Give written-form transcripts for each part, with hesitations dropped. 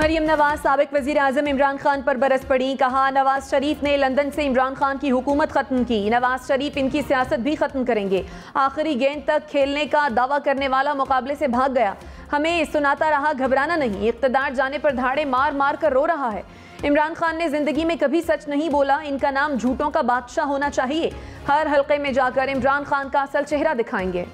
मरियम नवाज साबिक वजीर आजम इमरान खान पर बरस पड़ी। कहा, नवाज शरीफ ने लंदन से इमरान खान की हुकूमत खत्म की, नवाज शरीफ इनकी सियासत भी खत्म करेंगे। आखिरी गेंद तक खेलने का दावा करने वाला मुकाबले से भाग गया। हमें सुनाता रहा घबराना नहीं, इख्तिदार जाने पर धाड़े मार मार कर रो रहा है। इमरान खान ने जिंदगी में कभी सच नहीं बोला, इनका नाम झूठों का बादशाह होना चाहिए। हर हल्के में जाकर इमरान खान का असल चेहरा दिखाएंगे।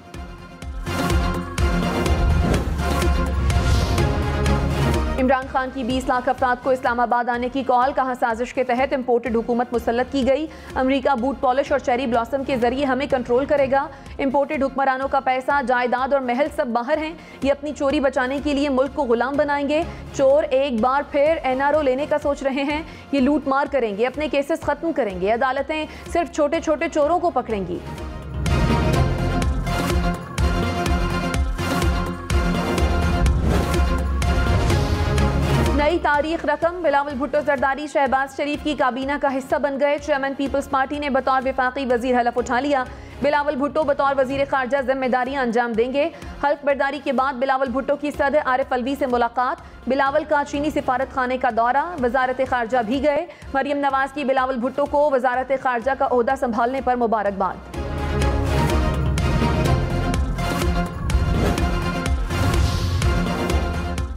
इमरान खान की 20 लाख अफराद को इस्लामाबाद आने की कॉल। कहा, साजिश के तहत इम्पोर्टेड हुकूमत मुसल्लत की गई। अमेरिका बूट पॉलिश और चेरी ब्लॉसम के जरिए हमें कंट्रोल करेगा। इम्पोर्टेड हुक्मरानों का पैसा, जायदाद और महल सब बाहर हैं। ये अपनी चोरी बचाने के लिए मुल्क को गुलाम बनाएंगे। चोर एक बार फिर एनआरओ लेने का सोच रहे हैं। ये लूट मार करेंगे, अपने केसेस खत्म करेंगे। अदालतें सिर्फ छोटे छोटे चोरों को पकड़ेंगी। नई तारीख रकम। बिलावल भुट्टो जरदारी शहबाज शरीफ की काबीना का हिस्सा बन गए। चेयरमैन पीपल्स पार्टी ने बतौर वफाकी वजीर हलफ उठा लिया। बिलावल भुट्टो बतौर वजीर खारजा जिम्मेदारियां अंजाम देंगे। हल्फ बर्दारी के बाद बिलावल भुट्टो की सदर आरिफ अलवी से मुलाकात। बिलावल का चीनी सिफारत खाने का दौरा। वजारत खारजा भी गए। मरियम नवाज की बिलावल भुट्टो को वजारत खारजा का ओहदा संभालने पर मुबारकबाद।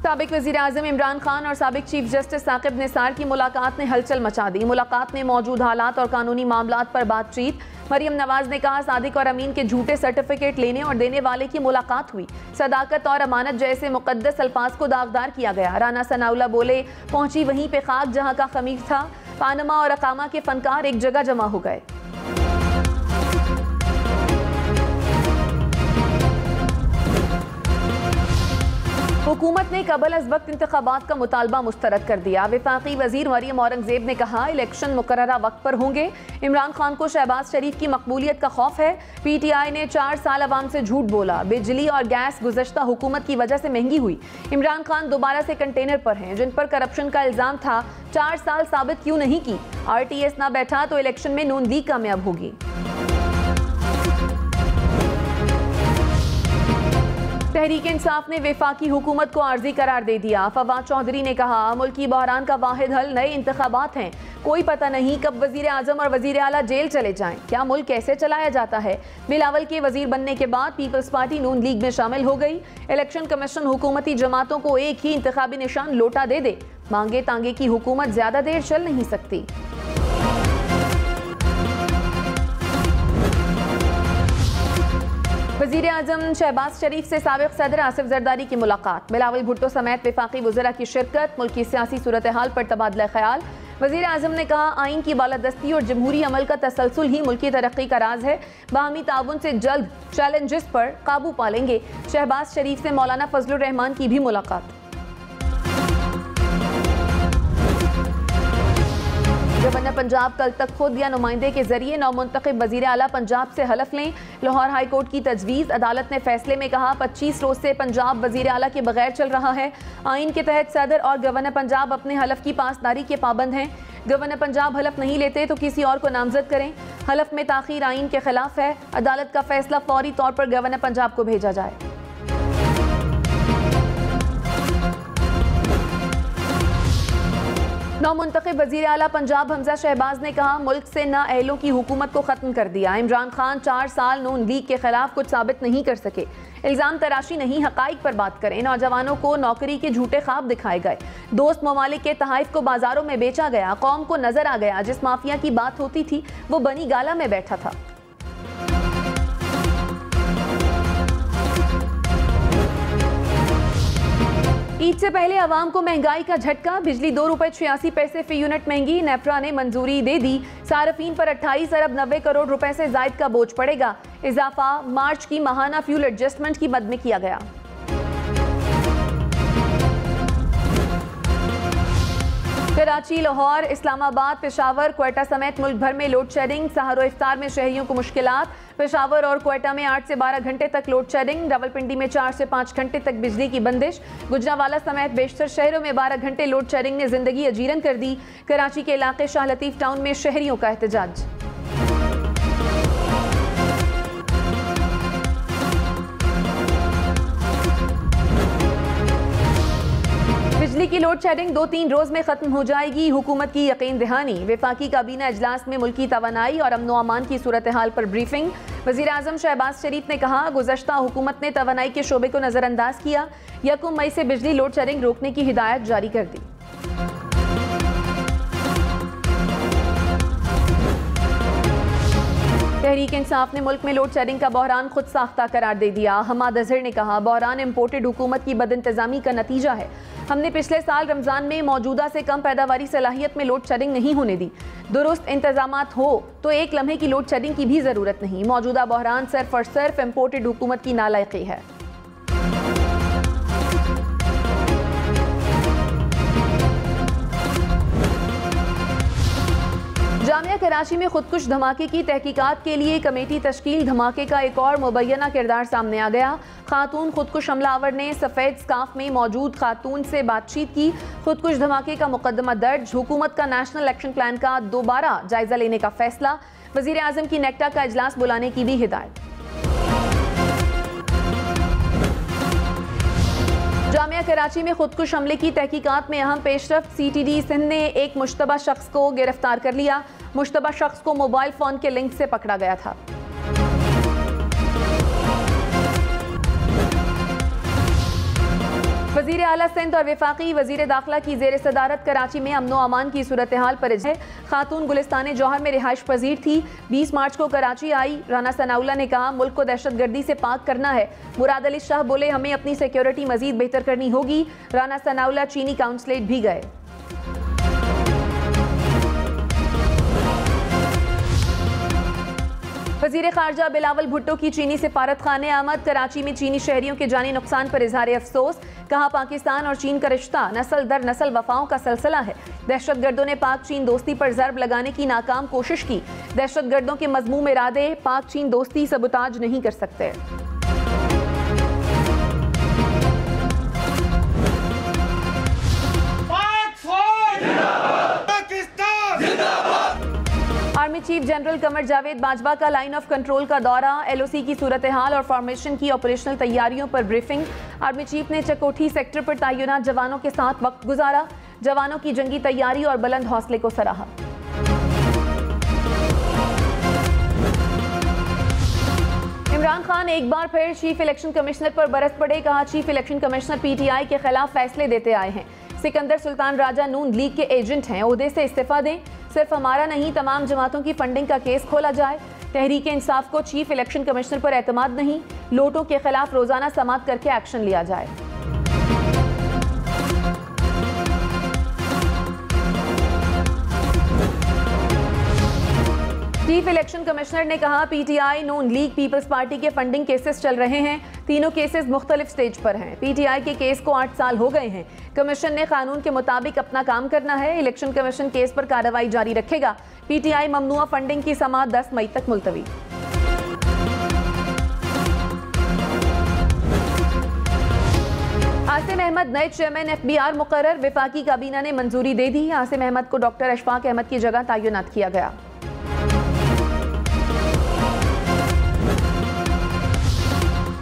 साबिक वज़ीर आज़म इमरान खान और साबिक चीफ जस्टिस साकिब निसार की मुलाकात ने हलचल मचा दी। मुलाकात में मौजूद हालात और कानूनी मामलात पर बातचीत। मरियम नवाज ने कहा, सादिक और अमीन के झूठे सर्टिफिकेट लेने और देने वाले की मुलाकात हुई। सदाकत और अमानत जैसे मुकद्दस अल्फाज को दागदार किया गया। राना सनाउल्लाह बोले, पहुंची वहीं पे खाक जहां का खमीर था। पानमा और अकामा के फनकार एक जगह जमा हो गए। हुकूमत ने कबल अज वक्त इंतखाबात का मुतालबा मुस्तरद कर दिया। वफाकी वजीर मरियम औरंगजेब ने कहा, इलेक्शन मुकर्ररा वक्त पर होंगे। इमरान खान को शहबाज शरीफ की मकबूलियत का खौफ है। PTI ने 4 साल अवाम से झूठ बोला। बिजली और गैस गुज़श्ता हुकूमत की वजह से महंगी हुई। इमरान खान दोबारा से कंटेनर पर हैं, जिन पर करप्शन का इल्ज़ाम था। 4 साल साबित क्यों नहीं की? RTS ना बैठा तो इलेक्शन में नून लीग कामयाब होगी। तहरीक इंसाफ ने वफाकी हुकूमत को आर्जी करार दे दिया। फवाद चौधरी ने कहा, मुल्की बहरान का वाहिद हल नए इंतखाबात हैं। कोई पता नहीं कब वजीर आजम और वजीर आला जेल चले जाएं। क्या मुल्क कैसे चलाया जाता है? बिलावल के वजीर बनने के बाद पीपल्स पार्टी नून लीग में शामिल हो गई। इलेक्शन कमीशन हुकूमती जमातों को एक ही इंतखाबी निशान लोटा दे दे। मांगे तांगे की हुकूमत ज्यादा देर चल नहीं सकती। वज़ीर आज़म शहबाज शरीफ से साबिक सदर आसिफ जरदारी की मुलाकात। बिलावल भुट्टो समेत वफाकी वज़रा की शिरकत। मुल्की सियासी सूरत हाल पर तबादला ख्याल। वज़ीर आज़म ने कहा, आइन की बालादस्ती और जमहूरी अमल का तसलसल ही मुल्की तरक्की का राज है। बाहमी ताउन से जल्द चैलेंजेस पर काबू पा लेंगे। शहबाज शरीफ से मौलाना फजलुर रहमान की भी मुलाकात। गवर्नर पंजाब कल तक खुद या नुमाइंदे के जरिए नौमुंतखब वजीर आला पंजाब से हलफ लें। लाहौर हाई कोर्ट की तजवीज़। अदालत ने फैसले में कहा, 25 रोज से पंजाब वजीर आला के बगैर चल रहा है। आइन के तहत सदर और गवर्नर पंजाब अपने हलफ की पासदारी के पाबंद हैं। गवर्नर पंजाब हलफ नहीं लेते तो किसी और को नामजद करें। हलफ में ताखीर आइन के खिलाफ है। अदालत का फैसला फौरी तौर पर गवर्नर पंजाब को भेजा जाए। नौमुंतखब वज़ीर आला पंजाब हमजा शहबाज ने कहा, मुल्क से नाअहलों की हुकूमत को ख़त्म कर दिया। इमरान खान 4 साल नून लीग के खिलाफ कुछ साबित नहीं कर सके। इल्ज़ाम तराशी नहीं, हक़ाइक़ पर बात करें। नौजवानों को नौकरी के झूठे ख्वाब दिखाए गए। दोस्त ममालिक के तहाइफ को बाजारों में बेचा गया। कौम को नजर आ गया, जिस माफिया की बात होती थी वो बनी गाला में बैठा था। ईद से पहले अवाम को महंगाई का झटका। बिजली 2 रुपए 86 पैसे फी यूनिट महंगी। नेपरा ने मंजूरी दे दी। सार्फिन पर 28 अरब 90 करोड़ रुपए से जायद का बोझ पड़ेगा। इजाफा मार्च की माहाना फ्यूल एडजस्टमेंट की मद में किया गया। कराची, लाहौर, इस्लामाबाद, पेशावर, क्वेटा समेत मुल्क भर में लोड शेडिंग। सहर व इफ्तार में शहरियों को मुश्किलात। पेशावर और क्वेटा में 8 से 12 घंटे तक लोड शेडिंग। रावलपिंडी में 4 से 5 घंटे तक बिजली की बंदिश। गुजरावाला समेत बेशतर शहरों में 12 घंटे लोड शेडिंग ने जिंदगी अजीरन कर दी। कराची के इलाके शाह लतीफ टाउन में शहरियों का एहतजाज। बिजली की लोड शेडिंग 2-3 रोज में खत्म हो जाएगी, हुकूमत की यकीन दहानी। वफाकी काबीना इजलास में मुल्की तवानाई और अमन अमान की सूरत हाल पर ब्रीफिंग। वज़ीर आज़म शहबाज शरीफ ने कहा, गुज़श्ता हुकूमत ने तवानाई के शोबे को नज़रअंदाज किया, 1 मई से बिजली लोड शेडिंग रोकने की हिदायत जारी कर दी। तहरीक इंसाफ ने मुल्क में लोड शेडिंग का बहरान खुद साख्ता करार दे दिया। हमाद अजहर ने कहा, बहरान इम्पोर्टेड हुकूमत की बदइंतजामी का नतीजा है। हमने पिछले साल रमजान में मौजूदा से कम पैदावारी सलाहियत में लोड शेडिंग नहीं होने दी। दुरुस्त इंतजामात हो तो 1 लम्हे की लोड शेडिंग की भी जरूरत नहीं। मौजूदा बहरान सिर्फ और सिर्फ इम्पोर्टेड हुकूमत की नालायकी है। जामिया कराची में खुदकुश धमाके की तहकीकात के लिए कमेटी तश्कील। धमाके का एक और मुबैना किरदार सामने आ गया। खातून खुदकुश हमलावर ने सफ़ेद स्काफ में मौजूद खातून से बातचीत की। खुदकुश धमाके का मुकदमा दर्ज। हुकूमत का नेशनल एक्शन प्लान का दोबारा जायजा लेने का फैसला। वज़ीर आज़म की नेक्टा का इजलास बुलाने की भी हिदायत। जामिया कराची में खुदकुश हमले की तहकीकात में अहम पेशरफ्त। CTD सिंध ने एक मुश्तबा शख्स को गिरफ्तार कर लिया। मुश्तबा शख्स को मोबाइल फोन के लिंक से पकड़ा गया था। वज़ीर आला सिंध और वफाकी वज़ीर दाखिला की ज़ेर सदारत कराची में अमन अमान की सूरत हाल पर है। खातून गुलिस्तान जौहर में रिहाइश पजीर थी। 20 मार्च को कराची आई। राना सनाउल्लाह ने कहा, मुल्क को दहशत गर्दी से पाक करना है। मुराद अली शाह बोले, हमें अपनी सिक्योरिटी मजीद बेहतर करनी होगी। राना सनाउल्लाह चीनी काउंसलेट भी गए। वज़ीर खारजा बिलावल भुट्टो की चीनी सिफारत खाने आमद। कराची में चीनी शहरियों के जानी नुकसान पर इजहार अफसोस। कहा, पाकिस्तान और चीन का रिश्ता नस्ल दर नस्ल वफाओं का सिलसिला है। दहशत गर्दों ने पाक चीन दोस्ती पर ज़र्ब लगाने की नाकाम कोशिश की। दहशत गर्दों के मज़मूम इरादे पाक चीन दोस्ती सबुताज नहीं कर सकते। Army chief general Qamar Javed Bajwa का लाइन ऑफ कंट्रोल का दौरा। LOC की सूरत हाल और फॉर्मेशन की ऑपरेशनल तैयारियों पर ब्रीफिंग। आर्मी चीफ ने चकोठी सेक्टर पर तैनात जवानों के साथ वक्त गुजारा। जवानों की जंगी तैयारी और बुलंद हौसले को सराहा। इमरान खान एक बार फिर चीफ इलेक्शन कमिश्नर पर बरस पड़े। कहा, चीफ इलेक्शन कमिश्नर PTI के खिलाफ फैसले देते आए हैं। सिकंदर सुल्तान राजा नून लीग के एजेंट हैं, ओहदे से इस्तीफा दें। सिर्फ हमारा नहीं, तमाम जमातों की फंडिंग का केस खोला जाए। तहरीक इंसाफ को चीफ इलेक्शन कमिश्नर पर एतमाद नहीं। लोटों के खिलाफ रोजाना समाअत करके एक्शन लिया जाए। चीफ इलेक्शन कमिश्नर ने कहा, PTI, नून लीग, पीपल्स पार्टी के फंडिंग केसेस चल रहे हैं। तीनों केसेस मुख्तलिफ स्टेज पर हैं। PTI के केस को 8 साल हो गए हैं। कमीशन ने कानून के मुताबिक अपना काम करना है। इलेक्शन कमीशन केस पर कार्रवाई जारी रखेगा। PTI ममनुआ फंडिंग की समाअत 10 मई तक मुलतवी। आसिम अहमद नए चेयरमैन FBR मुकर्रर। वफाकी काबीना ने मंजूरी दे दी। आसिम अहमद को डॉक्टर अशफाक अहमद की जगह तैनात किया गया।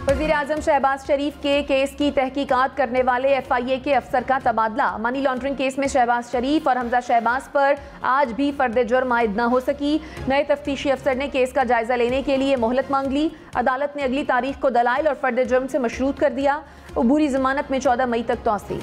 वज़ीर आज़म शहबाज शरीफ के केस की तहकीकात करने वाले FIA के अफसर का तबादला। मनी लॉन्ड्रिंग केस में शहबाज शरीफ और हमजा शहबाज पर आज भी फर्द जुर्म आयद न हो सकी। नए तफ्तीशी अफसर ने केस का जायजा लेने के लिए मोहलत मांग ली। अदालत ने अगली तारीख को दलाइल और फर्द जुर्म से मशरूत कर दिया। अबूरी जमानत में 14 मई तक तौसी।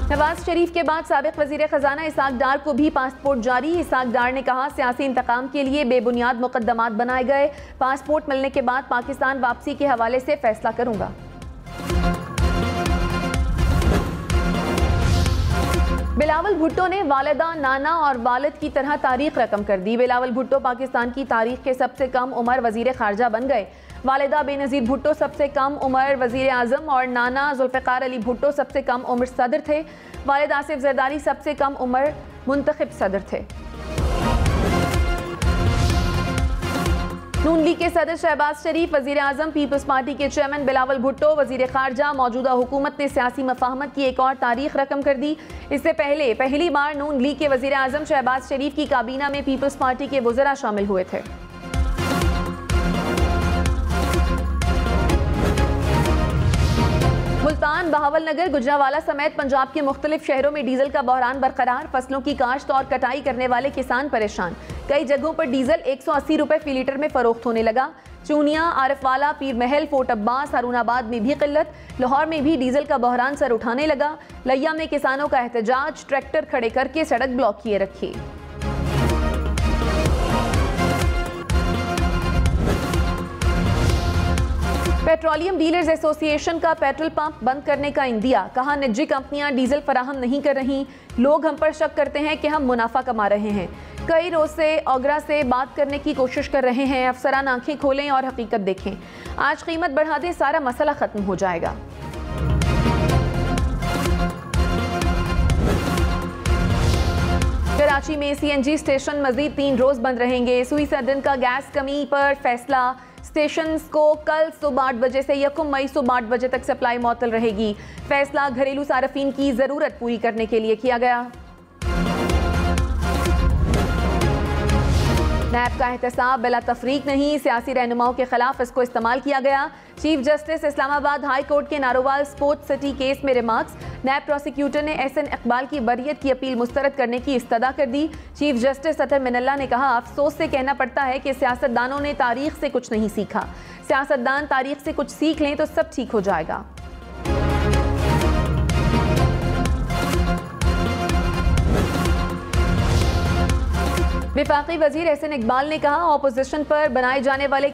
नवाज शरीफ के बाद साबिक वजीर खजाना इसाक डार को भी पासपोर्ट जारी। इसाक डार ने कहा, सियासी इंतकाम के लिए बेबुनियाद मुकदमात बनाए गए। पासपोर्ट मिलने के बाद पाकिस्तान वापसी के हवाले से फैसला करूंगा। बिलावल भुट्टो ने वालिदा, नाना और वालिद की तरह तारीख रकम कर दी। बिलावल भुट्टो पाकिस्तान की तारीख के सबसे कम उम्र वजीर खारजा बन गए। वालिदा बेनज़ीर भुट्टो सबसे कम उम्र वजीर आज़म और नाना जुल्फ़िकार अली भुट्टो सबसे कम उम्र सदर थे। वालिद आसिफ जरदारी सबसे कम उम्र मुंतखब सदर थे। नून लीग के सदर शहबाज शरीफ, वजीर आज़म, पीपल्स पार्टी के चेयरमैन बिलावल भुट्टो, वजीर खारजा, मौजूदा हुकूमत ने सियासी मफाहमत की एक और तारीख रकम कर दी। इससे पहले पहली बार नून लीग के वजीर आज़म शहबाज शरीफ की काबीना में पीपल्स पार्टी के वज़रा शामिल हुए थे। मुल्तान, बहावलनगर, गुजरांवाला समेत पंजाब के मुख्तलिफ शहरों में डीजल का बहरान बरकरार। फसलों की काश्त और कटाई करने वाले किसान परेशान। कई जगहों पर डीजल 180 रुपए फी लीटर में फरोख्त होने लगा। चूनिया, आरिफवाला, पीर महल, फोर्ट अब्बास, हारूनाबाद में भी किल्लत। लाहौर में भी डीजल का बहरान सर उठाने लगा। लिया में किसानों का एहतजाज, ट्रैक्टर खड़े करके सड़क ब्लॉक किए रखी। पेट्रोलियम डीलर्स एसोसिएशन का पेट्रोल पंप बंद करने का इंदिया। कहा, निजी कंपनियां डीजल फराहम नहीं कर रही। लोग हम पर शक करते हैं कि हम मुनाफा कमा रहे हैं। कई रोज से ओगरा से बात करने की कोशिश कर रहे हैं। अफसरान आंखें खोलें और हकीकत देखें। आज कीमत बढ़ा दें, सारा मसला खत्म हो जाएगा। कराची में सीएनजी स्टेशन मजीद 3 रोज बंद रहेंगे। सुई सर्दन का गैस कमी पर फैसला। स्टेशन को कल सुबह 8 बजे से 1 मई सुबह 8 बजे तक सप्लाई मुअत्तल रहेगी। फैसला घरेलू सार्फिन की जरूरत पूरी करने के लिए किया गया। नैब का एहतसाब बिला तफरीक नहीं, सियासी रहनुमाओं के खिलाफ इसको इस्तेमाल किया गया। Chief justice Islamabad high court के नारोवाल स्पोर्ट्स सिटी केस में रिमार्क्स। नैब प्रोसिक्यूटर ने एहसन इकबाल की बरियत की अपील मुस्तरद करने की इस्तदा कर दी। चीफ जस्टिस अतर मिनल्ला ने कहा, अफसोस से कहना पड़ता है कि सियासतदानों ने तारीख से कुछ नहीं सीखा। सियासतदान तारीख से कुछ सीख लें तो सब ठीक हो जाएगा। वफाकी वजीर एहसन इकबाल ने कहा, ऑपोजिशन पर बनाए जाने वाले